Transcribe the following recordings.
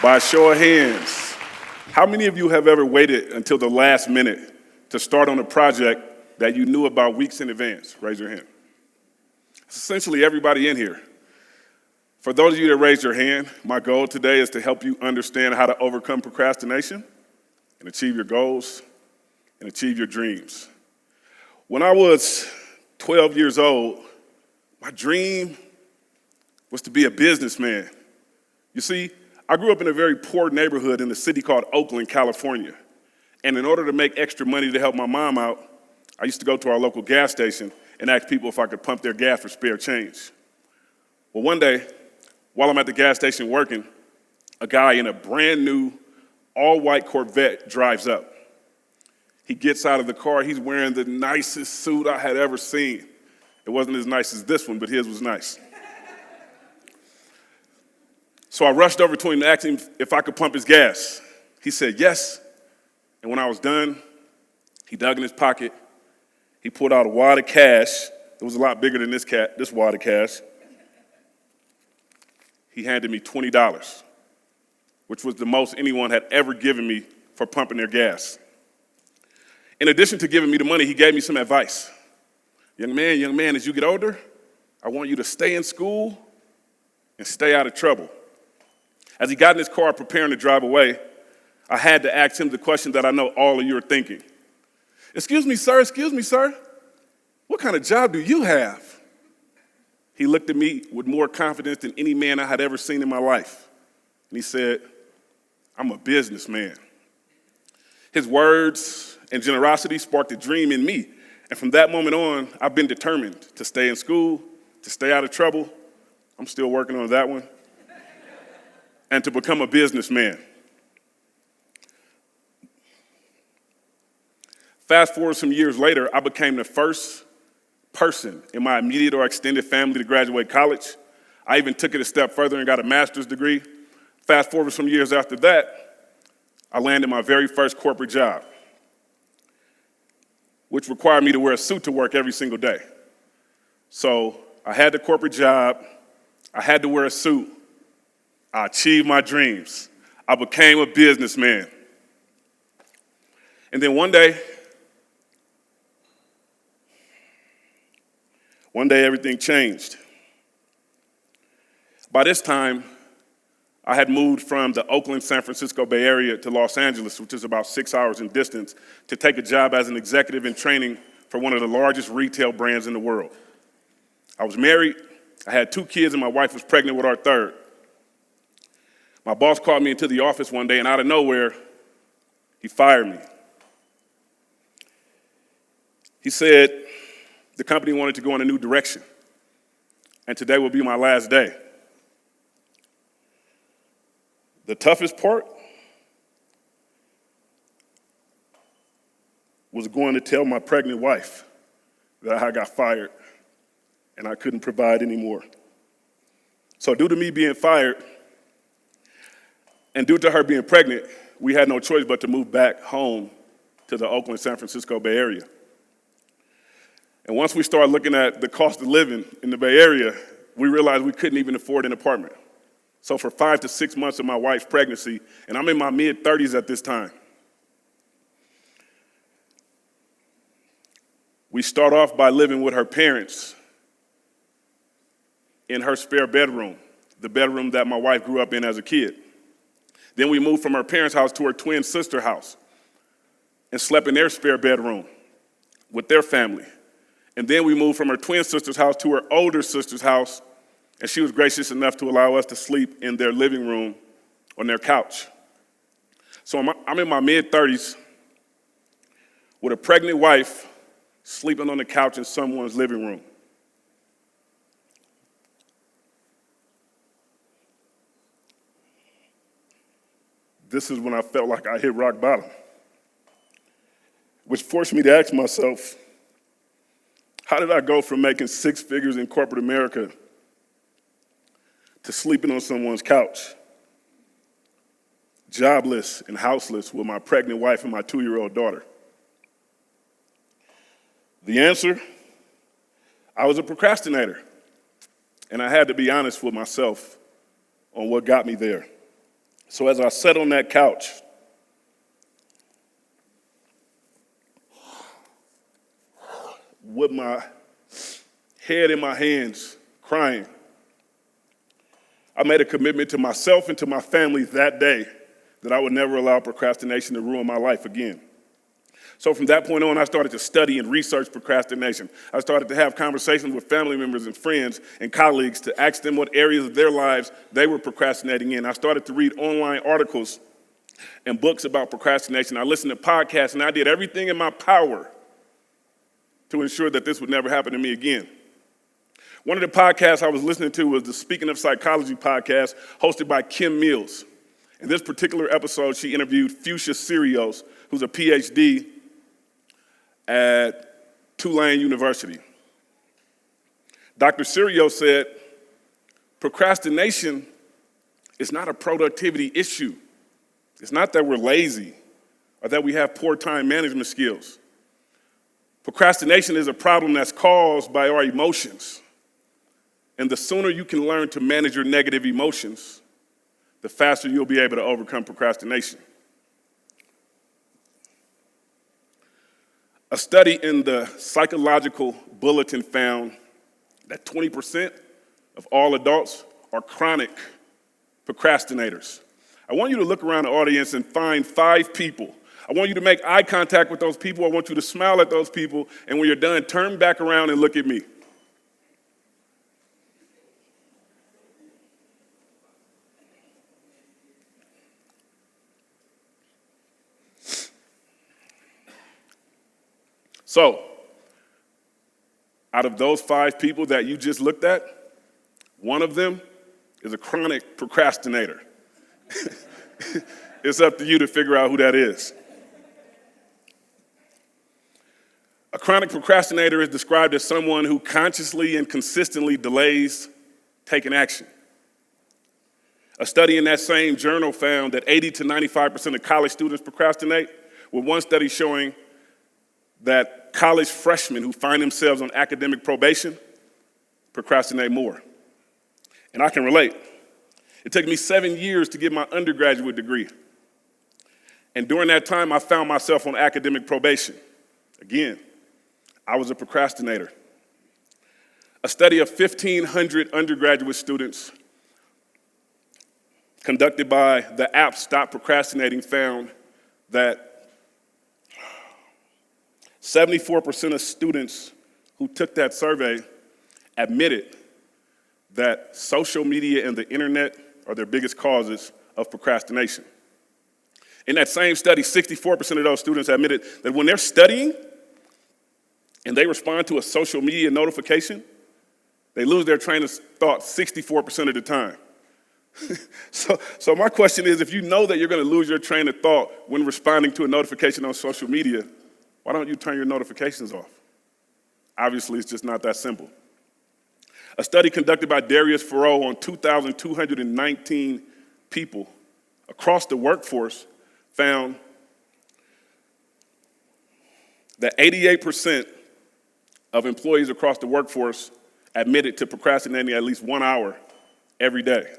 By a show of hands, how many of you have ever waited until the last minute to start on a project that you knew about weeks in advance? Raise your hand. It's essentially everybody in here. For those of you that raised your hand, my goal today is to help you understand how to overcome procrastination and achieve your goals and achieve your dreams. When I was 12 years old, my dream was to be a businessman. You see, I grew up in a very poor neighborhood in a city called Oakland, California. And in order to make extra money to help my mom out, I used to go to our local gas station and ask people if I could pump their gas for spare change. Well, one day, while I'm at the gas station working, a guy in a brand new all-white Corvette drives up. He gets out of the car. He's wearing the nicest suit I had ever seen. It wasn't as nice as this one, but his was nice. So I rushed over to him and asked him if I could pump his gas. He said yes. And when I was done, he dug in his pocket. He pulled out a wad of cash. It was a lot bigger than this wad of cash. He handed me $20, which was the most anyone had ever given me for pumping their gas. In addition to giving me the money, he gave me some advice. Young man, as you get older, I want you to stay in school and stay out of trouble. As he got in his car preparing to drive away, I had to ask him the question that I know all of you are thinking. Excuse me, sir, what kind of job do you have? He looked at me with more confidence than any man I had ever seen in my life. And he said, I'm a businessman. His words and generosity sparked a dream in me. And from that moment on, I've been determined to stay in school, to stay out of trouble. I'm still working on that one. And to become a businessman. Fast forward some years later, I became the first person in my immediate or extended family to graduate college. I even took it a step further and got a master's degree. Fast forward some years after that, I landed my very first corporate job, which required me to wear a suit to work every single day. So I had the corporate job, I had to wear a suit, I achieved my dreams. I became a businessman. And then one day everything changed. By this time, I had moved from the Oakland, San Francisco Bay Area to Los Angeles, which is about 6 hours in distance, to take a job as an executive in training for one of the largest retail brands in the world. I was married, I had 2 kids, and my wife was pregnant with our third. My boss called me into the office one day, and out of nowhere, he fired me. He said the company wanted to go in a new direction, and today will be my last day. The toughest part was going to tell my pregnant wife that I got fired and I couldn't provide anymore. So due to me being fired and due to her being pregnant, we had no choice but to move back home to the Oakland, San Francisco Bay Area. And once we started looking at the cost of living in the Bay Area, we realized we couldn't even afford an apartment. So for 5 to 6 months of my wife's pregnancy, and I'm in my mid-30s at this time, we start off by living with her parents in her spare bedroom, the bedroom that my wife grew up in as a kid. Then we moved from her parents' house to her twin sister's house and slept in their spare bedroom with their family. And then we moved from her twin sister's house to her older sister's house, and she was gracious enough to allow us to sleep in their living room on their couch. So I'm in my mid-30s with a pregnant wife sleeping on the couch in someone's living room. This is when I felt like I hit rock bottom, which forced me to ask myself, how did I go from making 6 figures in corporate America to sleeping on someone's couch, jobless and houseless with my pregnant wife and my 2-year-old daughter? The answer, I was a procrastinator, and I had to be honest with myself on what got me there. So as I sat on that couch, with my head in my hands, crying, I made a commitment to myself and to my family that day that I would never allow procrastination to ruin my life again. So from that point on, I started to study and research procrastination. I started to have conversations with family members and friends and colleagues to ask them what areas of their lives they were procrastinating in. I started to read online articles and books about procrastination. I listened to podcasts, and I did everything in my power to ensure that this would never happen to me again. One of the podcasts I was listening to was the Speaking of Psychology podcast hosted by Kim Mills. In this particular episode, she interviewed Fuchsia Sirios, who's a PhD at Tulane University. Dr. Sirios said, procrastination is not a productivity issue. It's not that we're lazy or that we have poor time management skills. Procrastination is a problem that's caused by our emotions. And the sooner you can learn to manage your negative emotions, the faster you'll be able to overcome procrastination. A study in the Psychological Bulletin found that 20% of all adults are chronic procrastinators. I want you to look around the audience and find 5 people. I want you to make eye contact with those people. I want you to smile at those people. And when you're done, turn back around and look at me. So, out of those 5 people that you just looked at, one of them is a chronic procrastinator. It's up to you to figure out who that is. A chronic procrastinator is described as someone who consciously and consistently delays taking action. A study in that same journal found that 80 to 95% of college students procrastinate, with one study showing that college freshmen who find themselves on academic probation procrastinate more. And I can relate. It took me 7 years to get my undergraduate degree. And during that time, I found myself on academic probation. Again, I was a procrastinator. A study of 1,500 undergraduate students conducted by the app Stop Procrastinating found that 74% of students who took that survey admitted that social media and the internet are their biggest causes of procrastination. In that same study, 64% of those students admitted that when they're studying and they respond to a social media notification, they lose their train of thought 64% of the time. So my question is, if you know that you're going to lose your train of thought when responding to a notification on social media, why don't you turn your notifications off? Obviously, it's just not that simple. A study conducted by Darius Farrow on 2,219 people across the workforce found that 88% of employees across the workforce admitted to procrastinating at least 1 hour every day.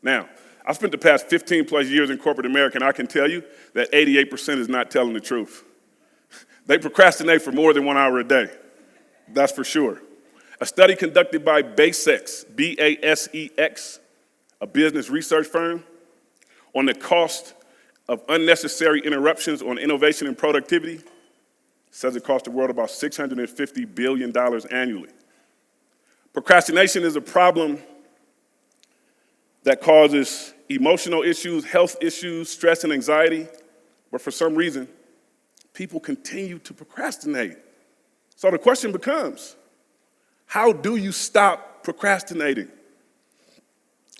Now, I've spent the past 15 plus years in corporate America, and I can tell you that 88% is not telling the truth. They procrastinate for more than 1 hour a day. That's for sure. A study conducted by Basex, B-A-S-E-X, a business research firm, on the cost of unnecessary interruptions on innovation and productivity says it costs the world about $650 billion annually. Procrastination is a problem that causes emotional issues, health issues, stress and anxiety, but for some reason, people continue to procrastinate. So the question becomes, how do you stop procrastinating?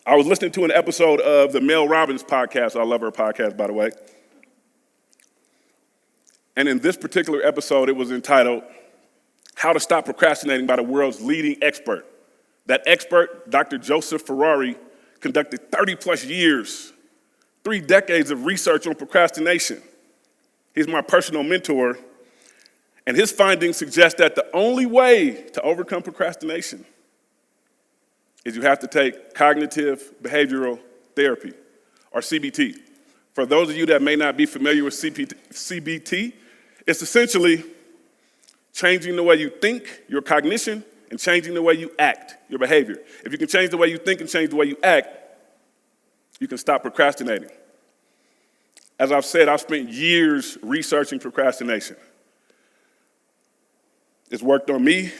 I was listening to an episode of the Mel Robbins podcast. I love her podcast, by the way. And in this particular episode, it was entitled, How to Stop Procrastinating by the World's Leading Expert. That expert, Dr. Joseph Ferrari, conducted 30 plus years, 3 decades of research on procrastination. He's my personal mentor, and his findings suggest that the only way to overcome procrastination is you have to take cognitive behavioral therapy, or CBT. For those of you that may not be familiar with CBT, it's essentially changing the way you think, your cognition, and changing the way you act, your behavior. If you can change the way you think and change the way you act, you can stop procrastinating. As I've said, I've spent years researching procrastination. It's worked on me.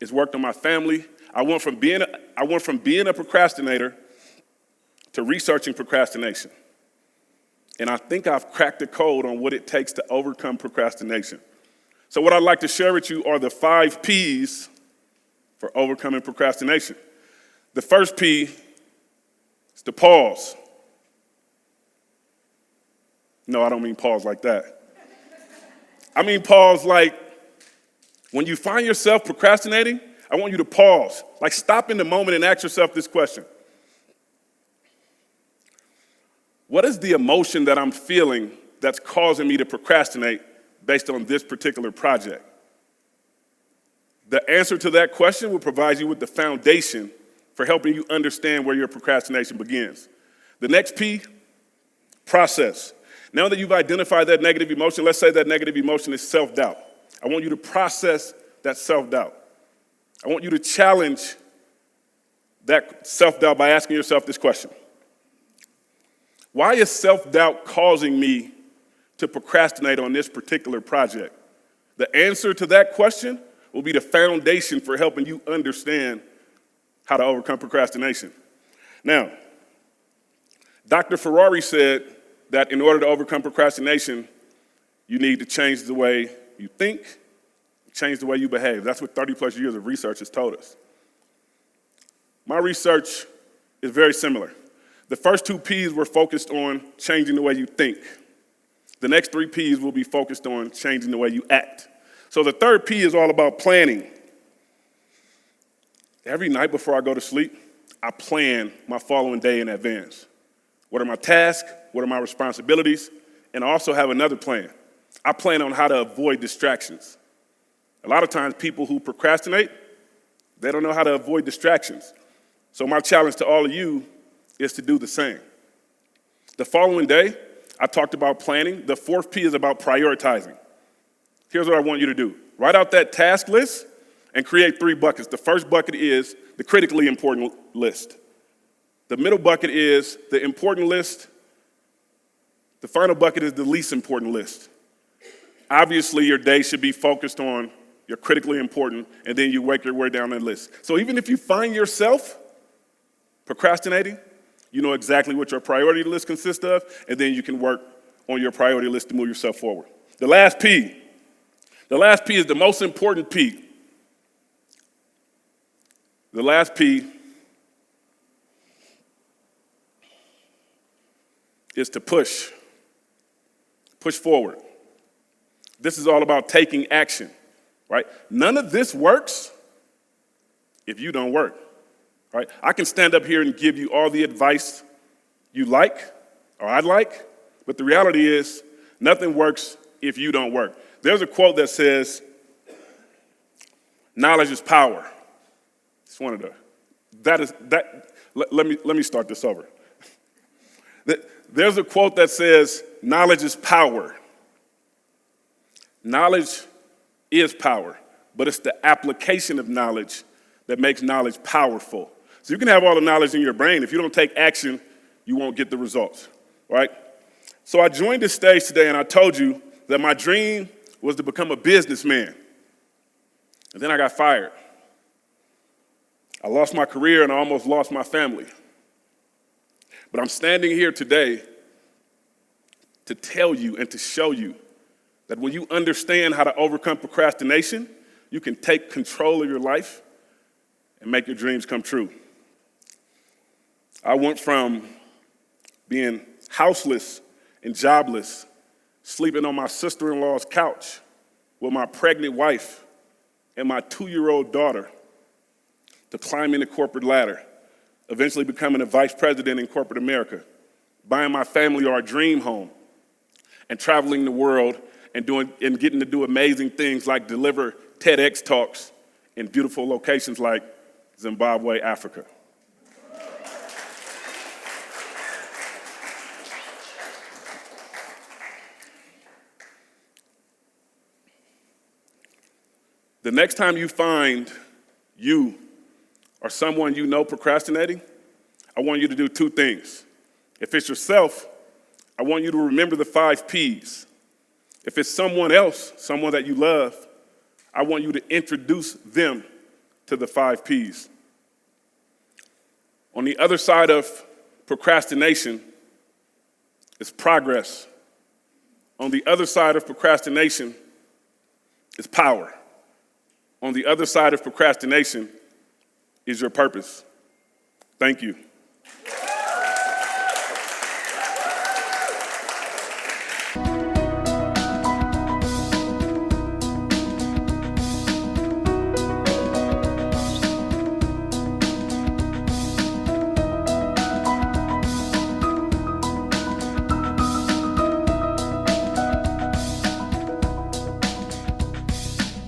It's worked on my family. I went from being a procrastinator to researching procrastination. And I think I've cracked the code on what it takes to overcome procrastination. So what I'd like to share with you are the 5 P's for overcoming procrastination. The first P is to pause. No, I don't mean pause like that. I mean pause like when you find yourself procrastinating, I want you to pause. Like stop in the moment and ask yourself this question. What is the emotion that I'm feeling that's causing me to procrastinate based on this particular project? The answer to that question will provide you with the foundation for helping you understand where your procrastination begins. The next P, process. Now that you've identified that negative emotion, let's say that negative emotion is self-doubt. I want you to process that self-doubt. I want you to challenge that self-doubt by asking yourself this question. Why is self-doubt causing me to procrastinate on this particular project? The answer to that question will be the foundation for helping you understand how to overcome procrastination. Now, Dr. Ferrari said that in order to overcome procrastination, you need to change the way you think, change the way you behave. That's what 30 plus years of research has told us. My research is very similar. The first 2 P's were focused on changing the way you think. The next 3 P's will be focused on changing the way you act. So the third P is all about planning. Every night before I go to sleep, I plan my following day in advance. What are my tasks? What are my responsibilities? And I also have another plan. I plan on how to avoid distractions. A lot of times people who procrastinate, they don't know how to avoid distractions. So my challenge to all of you is to do the same. The following day, I talked about planning. The 4th P is about prioritizing. Here's what I want you to do. Write out that task list and create 3 buckets. The first bucket is the critically important list. The middle bucket is the important list. The final bucket is the least important list. Obviously, your day should be focused on your critically important, and then you work your way down that list. So even if you find yourself procrastinating, you know exactly what your priority list consists of, and then you can work on your priority list to move yourself forward. The last P is the most important P. The last P is to push forward. This is all about taking action, right? None of this works if you don't work, right? I can stand up here and give you all the advice you like or I'd like, but the reality is nothing works if you don't work. There's a quote that says, knowledge is power. It's one of the, let me start this over. There's a quote that says, knowledge is power. Knowledge is power, but it's the application of knowledge that makes knowledge powerful. So you can have all the knowledge in your brain. If you don't take action, you won't get the results, right? So I joined this stage today and I told you that my dream was to become a businessman. And then I got fired. I lost my career and I almost lost my family. But I'm standing here today to tell you and to show you that when you understand how to overcome procrastination, you can take control of your life and make your dreams come true. I went from being houseless and jobless, sleeping on my sister-in-law's couch with my pregnant wife and my 2-year-old daughter, to climbing the corporate ladder, eventually becoming a vice president in corporate America, buying my family our dream home, and traveling the world and getting to do amazing things like deliver TEDx talks in beautiful locations like Zimbabwe, Africa. The next time you find you or someone you know procrastinating, I want you to do two things. If it's yourself, I want you to remember the 5 P's. If it's someone else, someone that you love, I want you to introduce them to the 5 P's. On the other side of procrastination is progress. On the other side of procrastination is power. On the other side of procrastination is your purpose. Thank you.